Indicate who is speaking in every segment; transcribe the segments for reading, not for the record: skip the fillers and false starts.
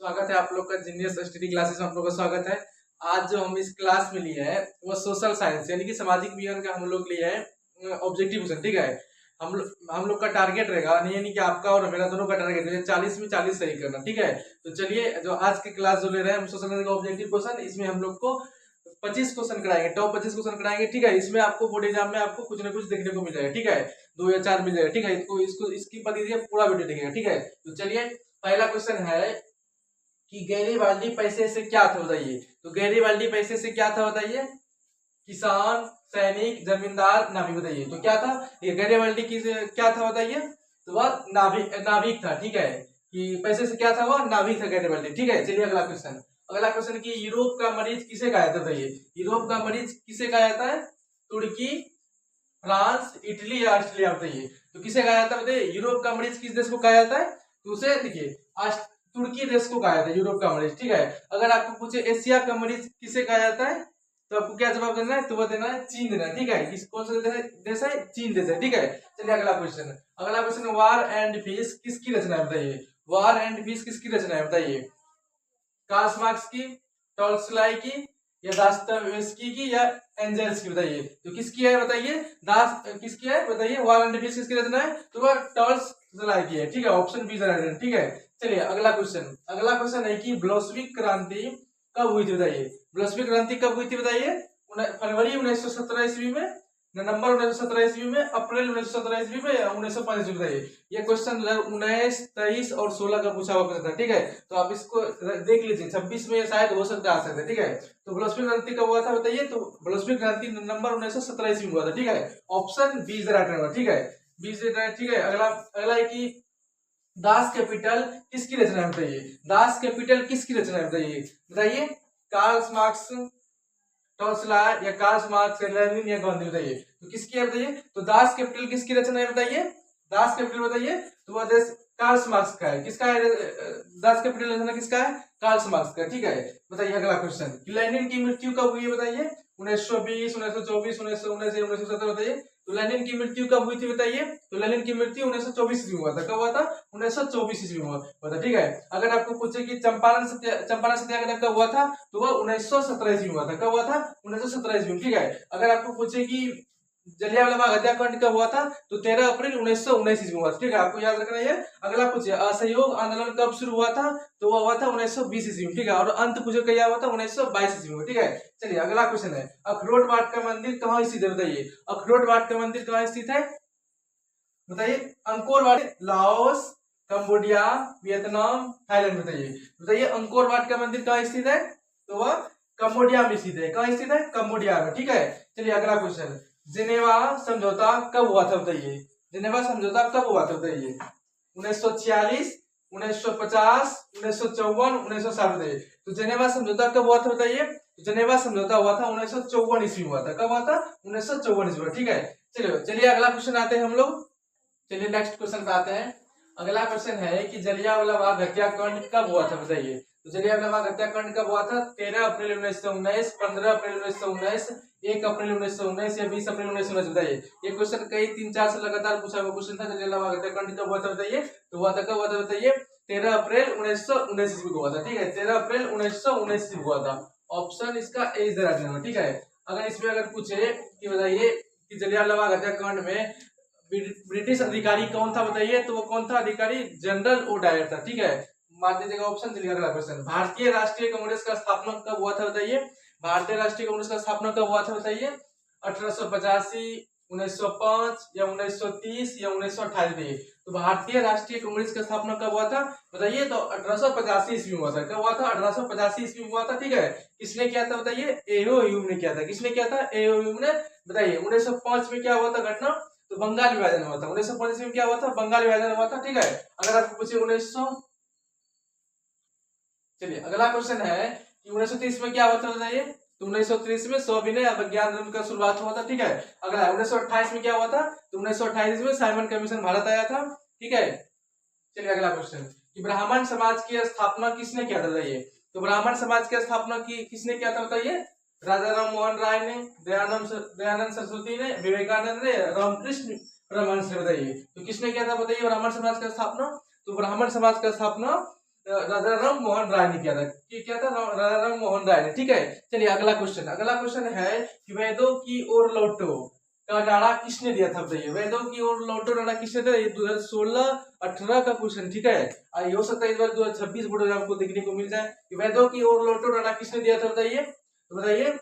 Speaker 1: स्वागत है आप लोग का जीनियस स्टडी क्लासेस में। आप लोग का स्वागत है। आज जो हम इस क्लास में लिए हैं वो सोशल साइंस यानी कि सामाजिक विज्ञान का हम लोग लिए हैं ऑब्जेक्टिव क्वेश्चन। ठीक है, हम लोग का टारगेट रहेगा नहीं, यानी कि आपका और मेरा दोनों का टारगेट है 40 में 40 सही करना। ठीक है, तो चलिए जो आज की क्लास जो ले रहे हैं हम सोशल साइंस का ऑब्जेक्टिव क्वेश्चन, इसमें हम लोग को 25 क्वेश्चन कराएंगे, टॉप 25 क्वेश्चन कराएंगे। ठीक है, इसमें आपको बोर्ड एग्जाम में आपको कुछ ना कुछ देखने को मिल जाएगा। ठीक है, 2 या 4 मिल जाएगा। ठीक है, इसको इसको इसकी पर दीजिए, पूरा वीडियो देखिएगा। ठीक है, तो चलिए पहला क्वेश्चन है कि गैरीबाल्डी पैसे से क्या था बताइए। तो गैरीबाल्डी पैसे से क्या था बताइए? किसान, सैनिक, जमींदार, नाविक। बताइए तो क्या था ये गैरीबाल्डी की क्या था बताइए? तो वह नाविक था। ठीक है, कि पैसे से क्या था? वह नाविक था गैरीबाल्डी। ठीक है, चलिए अगला क्वेश्चन कि यूरोप का मरीज किसे कहा जाता है बताइए। यूरोप का मरीज किसे कहा जाता है? तुर्की, फ्रांस, इटली या ऑस्ट्रेलिया। बताइए तो किसे कहा जाता है? बताइए यूरोप का मरीज किस देश को कहा जाता है? तो उसे देखिए तुर्की देश को कहा जाता है यूरोप का मरीज। ठीक है, अगर आपको पूछे एशिया का मरीज किसे कहा जाता है तो आपको क्या जवाब देना है? तो वो देना है चीन देना है। ठीक है, किस कौन सा देश है? चीन देश है। ठीक है, चलिए अगला क्वेश्चन वार एंड पीस किसकी रचना है बताइए। वार एंड पीस किसकी रचना है बताइए? कार्ल मार्क्स की, टॉल्स्टॉय की या दास्तोयेव्स्की की या एंजेल्स की। बताइए तो किसकी है बताइए? किसकी है बताइए? वार एंड पीस किसकी रचना है? तो वह टॉल्स्टॉय की है। ठीक है, ऑप्शन बी राइट है। ठीक है, चलिए अगला क्वेश्चन है कि ब्लोशविक क्रांति कब हुई थी बताइए। ब्लोशविक क्रांति कब हुई थी बताइए? फरवरी 1917 ईस्वी में, नवंबर 1917 ईस्वी में, अप्रैल 1917 ईस्वी में या 1905 ईस्वी में। बताइए ये क्वेश्चन 19, 23 और 16 का पूछा हुआ क्वेश्चन था। ठीक है, तो आप इसको देख लीजिए, 26 में शायद हो सकता आ सकता है। ठीक है, तो ब्लोशविक क्रांति कब हुआ था बताइए? तो ब्लोशविक क्रांति नवंबर 1917 ईस्वी में हुआ था। ठीक है, option B is right answer. ठीक है, बी इज राइट। ठीक है, अगला है कि दास कैपिटल किसकी रचना है बताइए। दास कैपिटल किसकी रचना है बताइए कार्ल मार्क्स, टॉल्स्टॉय या कार्ल मार्क्स, लेनिन या गांधी। बताइए तो किसकी है बताइए? तो दास कैपिटल किसकी रचना है बताइए? दास कैपिटल बताइए तो वह देश कार्ल मार्क्स का है। किसका है दास कैपिटल रचना? किसका है? कार्ल मार्क्स का। ठीक है, बताइए अगला क्वेश्चन लेनिन की मृत्यु कब हुई है बताइए? 1920, 1924, 1919 या 1917। बताइए तो लेनिन की मृत्यु कब हुई थी बताइए? तो लेनिन की मृत्यु 1924 ईस्वी में हुआ था। कब हुआ था? 1924 ईस्वी में हुआ था। ठीक है, अगर आपको पूछे कि चंपारण सत्याग्रह कब हुआ था तो वह 1917 ईस्वी में हुआ था। कब हुआ था? 1917 ईस्वी में। ठीक है, अगर आपको पूछे कि जलियांवाला बाग हत्याकांड कब हुआ था तो 13 अप्रैल 1919 ईस्वी में हुआ था। ठीक है, आपको याद रखना है। अगला पूछे असहयोग आंदोलन कब शुरू हुआ था तो वह हुआ था 1920 ईस्वी में। ठीक है, और अंत पूछे क्या हुआ था? 1922 ईस्वी में। ठीक है, चलिए अगला क्वेश्चन है अखरोट वाट का मंदिर कहाँ स्थित है बताइए। अखरोट वाट का मंदिर कहाँ स्थित है बताइए? Angkor Wat, Laos, Cambodia, Vietnam, Thailand. बताइए अंकोर वाट का मंदिर कहाँ स्थित है? तो वह कंबोडिया में स्थित है। कहाँ स्थित है? कंबोडिया में। ठीक है, चलिए अगला क्वेश्चन जिनेवा समझौता कब हुआ था बताइए। जिनेवा समझौता कब हुआ था बताइए? 1946, 1950, 1954, 1960। बताइए तो जिनेवा समझौता कब हुआ था बताइए? जिनेवा समझौता हुआ था 1954 ईस्वी में हुआ था। कब हुआ था? 1954 ईस्वी में। ठीक है, चलिए अगला क्वेश्चन आते हैं हम लोग। चलिए नेक्स्ट क्वेश्चन पे आते हैं। अगला क्वेश्चन है कि जलियांवाला बाग हत्याकांड कब हुआ था बताइए। तो जलियांवाला बाग हत्याकांड कब हुआ था? 13 अप्रैल 1919, 15 अप्रैल 1919, 1 अप्रैल 1919 या 20 अप्रैल 1919। बताइए ये क्वेश्चन कई 3-4 से लगातार पूछा हुआ क्वेश्चन था। जलियांवाला बाग हत्याकांड कब हुआ था बताइए? तो हुआ था कब हुआ था बताइए? 13 अप्रैल 1919 ईस्वी को हुआ था। ठीक है, 13 अप्रैल 1919 ईस्वी को हुआ था। ऑप्शन इसका ए इज द राइट आंसर। ठीक है, अगर इसमें अगर पूछे कि बताइए कि जलियांवाला बाग हत्याकांड में ब्रिटिश अधिकारी कौन था बताइए? तो वो कौन था अधिकारी? जनरल ओडायर था। ठीक है, मान लीजिएगा ऑप्शन। चलिए अगला क्वेश्चन भारतीय राष्ट्रीय कांग्रेस का स्थापना कब हुआ था बताइए। भारतीय राष्ट्रीय कांग्रेस का स्थापना कब हुआ था बताइए? 1885, 1905 या 1930 या 1928। बताइए तो भारतीय राष्ट्रीय कांग्रेस का स्थापना कब हुआ था बताइए? तो 1885 ईस्वी में हुआ था। कब हुआ था? 1885 ईस्वी में हुआ था। ठीक है, किसने किया था बताइए? एओ ह्यूम ने किया था। किसने किया था? एओ ह्यूम ने। बताइए 1905 में क्या हुआ था घटना? तो बंगाल विभाजन हुआ था। 1905 में क्या हुआ था? बंगाल विभाजन हुआ था। ठीक है, अगर आपको पूछे 1900, चलिए अगला क्वेश्चन है कि 1930 में क्या हुआ था बताइए? तो 1930 में सविनय विज्ञान धर्म का शुरुआत हुआ था। ठीक है, अगला 1928 में क्या हुआ था? तो 1928 में साइमन कमीशन भारत आया था। ठीक है, चलिए अगला क्वेश्चन कि ब्राह्मण समाज की स्थापना किसने किया था बताइए। तो ब्राह्मण समाज की स्थापना की किसने किया था बताइए? राजा राम मोहन राय ने, दयानंद सरस्वती ने, विवेकानंद ने, रामकृष्ण परमहंस ने। बताइए तो किसने किया था बताइए ब्राह्मण समाज का स्थापना? तो ब्राह्मण समाज का स्थापना राजा राम मोहन राय ने किया था। क्या था? राजा राम मोहन राय ने। ठीक है, चलिए अगला क्वेश्चन है कि वेदों की ओर लौटो का नारा किसने दिया था? बताइए, वेदों की ओर लौटो नारा किसने दिया? ये 2016-18 का क्वेश्चन। ठीक है, आई हो सकता है इस बार 2026 बोर्ड में आपको देखने को मिल जाए कि वेदों की ओर लौटो नारा किसने दिया था? बताइए, तो बताइए।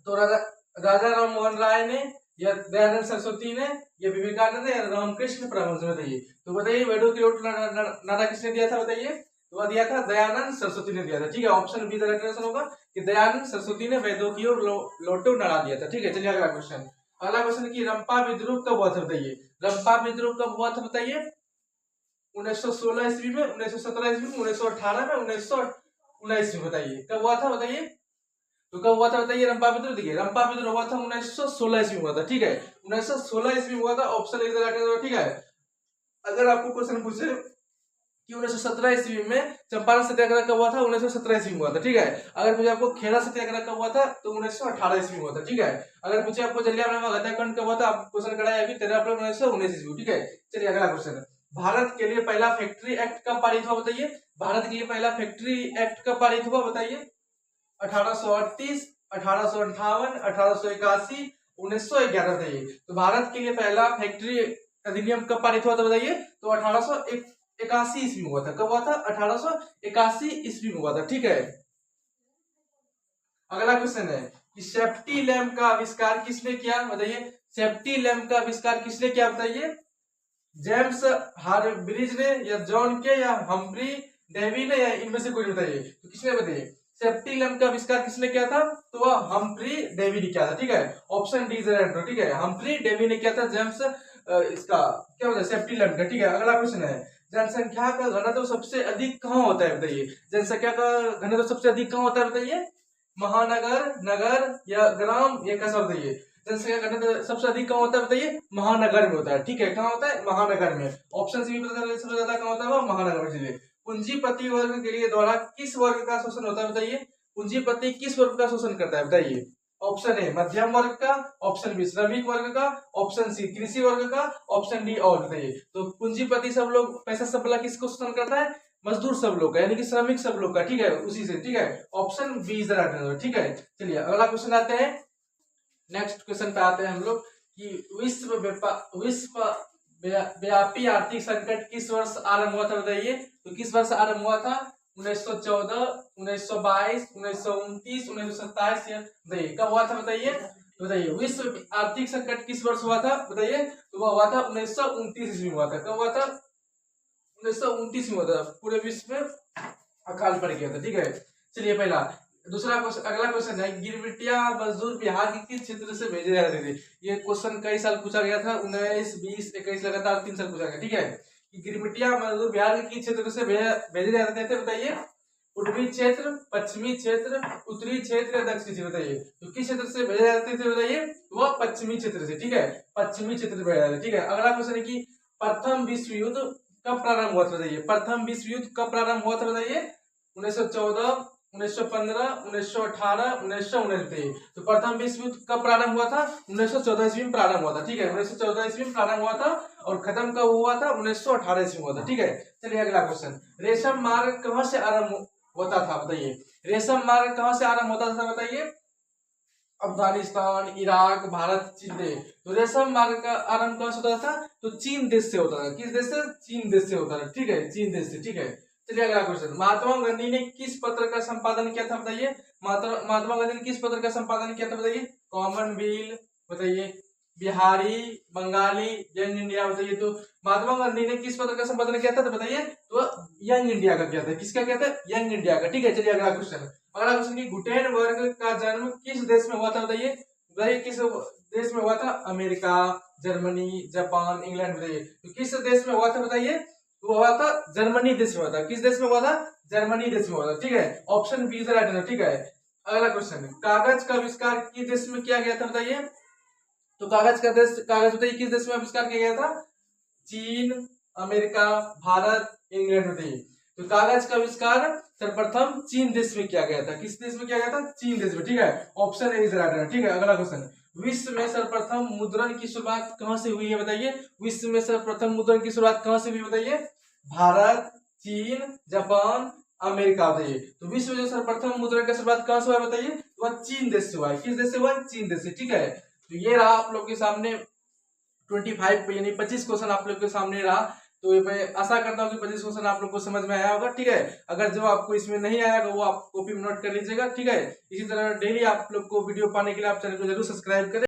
Speaker 1: तो राजा राम मोहन राय ने, या दयानंद सरस्वती ने, या विवेकानंद ने, या रामकृष्ण परमहंस ने? बताइए, तो बताइए वेदों की ओर नारा किसने दिया था? बताइए, तो वह दिया था दयानंद सरस्वती ने दिया था। ठीक है, ऑप्शन बी का आंसर होगा कि दयानंद सरस्वती ने वेदों की ओर लौटो नारा दिया था। ठीक है, चलिए अगला क्वेश्चन की रंपा विद्रोह कब हुआ था? बताइए, रंपा विद्रोह कब हुआ था? बताइए, 1916 ईस्वी में, 1917 ईस्वी में, 1918 में, 1919 में? बताइए कब हुआ था? बताइए, तो कब हुआ था? बताइए रंपा विद्रोह। देखिए, रंपा विद्रोह हुआ था 1916 ईस्वी में हुआ था। ठीक है, 1916 ईस्वी में हुआ था। ऑप्शन ए होगा। ठीक है, अगर आपको क्वेश्चन पूछे कि 1917 ईस्वी में चंपारण सत्याग्रह कब हुआ था? 1917 ईस्वी में हुआ था। ठीक है, अगर मुझे आपको खेड़ा सत्याग्रह कब हुआ था? तो 1918 ईस्वी में हुआ था। ठीक है, अगर मुझे आपको जलियांवाला बाग हत्याकांड कब हुआ था? आप क्वेश्चन करा है अभी 13 अप्रैल 1919 ईस्वी। ठीक है, चलिए अगला क्वेश्चन। भारत के लिए पहला फैक्ट्री एक्ट कब पारित हुआ? बताइए, भारत के लिए पहला फैक्ट्री एक्ट कब पारित हुआ? बताइए, 1838, 1858, 1881, 1911? बताइए, तो भारत के लिए पहला फैक्ट्री अधिनियम कब पारित हुआ था? बताइए, तो 1881 ईस्वी में हुआ था। कब हुआ था? 1881 ईस्वी में हुआ था। ठीक है, अगला क्वेश्चन है कि सेफ्टी लैम्प का आविष्कार किसने किया? बताइए, सेफ्टी लैम्प का आविष्कार किसने किया? बताइए, जेम्स हार्ब्रिज ने, या जॉन के, या हम्फ्री डेवी ने, या इनमें से कोई? बताइए, तो किसने? बताइए, सेफ्टी लैम्प का आविष्कार किसने किया था? तो वह हम्फ्री डेवी ने किया था। ठीक है, ऑप्शन डी इज राइट। ठीक है, हम्फ्री डेवी ने किया था जेम्स इसका क्या होता है? सेफ्टी लैम्प का। ठीक है, अगला क्वेश्चन है जनसंख्या का घनत्व सबसे अधिक कहाँ होता है? बताइए, जनसंख्या का घनत्व सबसे अधिक कहाँ होता है? बताइए, महानगर, नगर, या ग्राम, या कैसा? बताइए, जनसंख्या का घनत्व सबसे अधिक कहाँ होता है? बताइए, महानगर में होता है। ठीक है, कहाँ होता है? महानगर में। ऑप्शन सी भी पता चला, सबसे ज्यादा कहाँ होता है? वो महानगर में। चलिए, पूंजीपति वर्ग के लिए द्वारा किस वर्ग का शोषण होता है? बताइए, पूंजीपति किस वर्ग का शोषण करता है? बताइए, ऑप्शन ए मध्यम वर्ग का, ऑप्शन बी श्रमिक वर्ग का, ऑप्शन सी कृषि वर्ग का, ऑप्शन डी और? बताइए, तो पूंजीपति सब लोग, पैसा सब वाला किसको शोषण करता है? मजदूर सब लोग का, यानी कि श्रमिक सब लोग का। ठीक है, उसी से। ठीक है, option B is right answer. ठीक है, चलिए अगला क्वेश्चन आते हैं। नेक्स्ट क्वेश्चन पे आते हैं हम लोग कि विश्व व्यापी आर्थिक संकट किस वर्ष आरंभ हुआ था? बताइए, तो किस वर्ष आरंभ हुआ था? 1914, 1922, 1929, 1927? या बताइए कब हुआ था? बताइए, तो बताइए विश्व आर्थिक संकट किस वर्ष हुआ था? बताइए, तो वह हुआ था 1929 ईस्वी में हुआ था। कब हुआ था? 1929 में हुआ था। पूरे विश्व में अकाल पड़ गया था। ठीक है, चलिए पहला। दूसरा क्वेश्चन, अगला क्वेश्चन है गिरमिटिया मजदूर बिहार के किस क्षेत्र से भेजे जाते थे? ये क्वेश्चन कई साल पूछा गया था, 19, 20, 21 लगातार 3 साल पूछा गया। ठीक है, कि गिरमिटिया मजदूर बिहार के किस क्षेत्र से भेजे जाते थे? बताइए, पूर्वी क्षेत्र, पश्चिमी क्षेत्र, उत्तरी क्षेत्र, या दक्षिणी क्षेत्र? बताइए, तो किस क्षेत्र से भेजे जाते थे? बताइए, वह पश्चिमी क्षेत्र से। ठीक है, पश्चिमी क्षेत्र से भेजा जाता है। ठीक है, अगला क्वेश्चन है कि प्रथम विश्व युद्ध कब प्रारंभ हुआ था? बताइए, प्रथम विश्व युद्ध कब प्रारंभ हुआ था? बताइए, 1914, 1915, 1918, 1919? बताइए, तो प्रथम विश्व युद्ध कब प्रारंभ हुआ था? 1914 ईस्वी में प्रारंभ हुआ था। ठीक है, 1914 ईस्वी में प्रारंभ हुआ था और खत्म कब हुआ था? 1918 ईस्वी में हुआ था। ठीक है, चलिए अगला क्वेश्चन, रेशम मार्ग कहां से आरंभ होता था? बताइए, रेशम मार्ग कहां से आरंभ होता था? बताइए, अफगानिस्तान, इराक, भारत, चीन देश? तो रेशम मार्ग का आरंभ कहां से होता था? तो चीन देश से होता था। किस देश से? चीन देश से होता था। ठीक है, चीन देश से। ठीक है, चलिए अगला क्वेश्चन, महात्मा गांधी ने किस पत्र का संपादन किया था? बताइए, महात्मा गांधी ने किस पत्र का संपादन किया था? बताइए, कॉमनवेल्थ, बताइए, बिहारी, बंगाली, यंग इंडिया? बताइए, तो महात्मा गांधी ने किस पत्र का संपादन किया था? तो बताइए, तो यंग इंडिया का किया था। किसका किया था? यंग इंडिया का। ठीक है, चलिए अगला क्वेश्चन, अगला क्वेश्चन की गुटेनबर्ग का जन्म किस देश में हुआ था? बताइए, बताइए किस देश में हुआ था? America, Germany, Japan, England? बताइए, तो किस देश में हुआ था? बताइए, तो हुआ था जर्मनी देश में हुआ था। किस देश में हुआ था? जर्मनी देश में हुआ था। ठीक है, option B is right answer. ठीक है, अगला क्वेश्चन, कागज का आविष्कार किस देश में किया गया था? बताइए, तो कागज बताइए किस देश में आविष्कार किया गया था? चीन, अमेरिका, भारत, इंग्लैंड? बताइए, तो कागज का आविष्कार सर्वप्रथम चीन देश में किया गया था। किस देश में किया गया था? चीन देश में। ठीक है, option A is right answer. ठीक है, अगला क्वेश्चन, विश्व में सर्वप्रथम मुद्रण की शुरुआत कहां से हुई है? बताइए, विश्व में सर्वप्रथम मुद्रण की शुरुआत कहां से हुई? बताइए, भारत, चीन, जापान, अमेरिका बताइए। तो विश्व में जो सर्वप्रथम मुद्रण का शुरुआत कहाँ से हुआ है बताइए? वह चीन देश से हुआ है। किस देश से हुआ है? चीन देश से। ठीक है, तो ये रहा आप लोग के सामने 25 यानी 25 क्वेश्चन आप लोग के सामने रहा। तो ये मैं आशा करता हूँ कि 25 क्वेश्चन आप लोग को समझ में आया होगा। ठीक है, अगर जो आपको इसमें नहीं आया वो आप कॉपी में नोट कर लीजिएगा। ठीक है, इसी तरह डेली आप लोग को वीडियो पाने के लिए आप चैनल को जरूर सब्सक्राइब करें।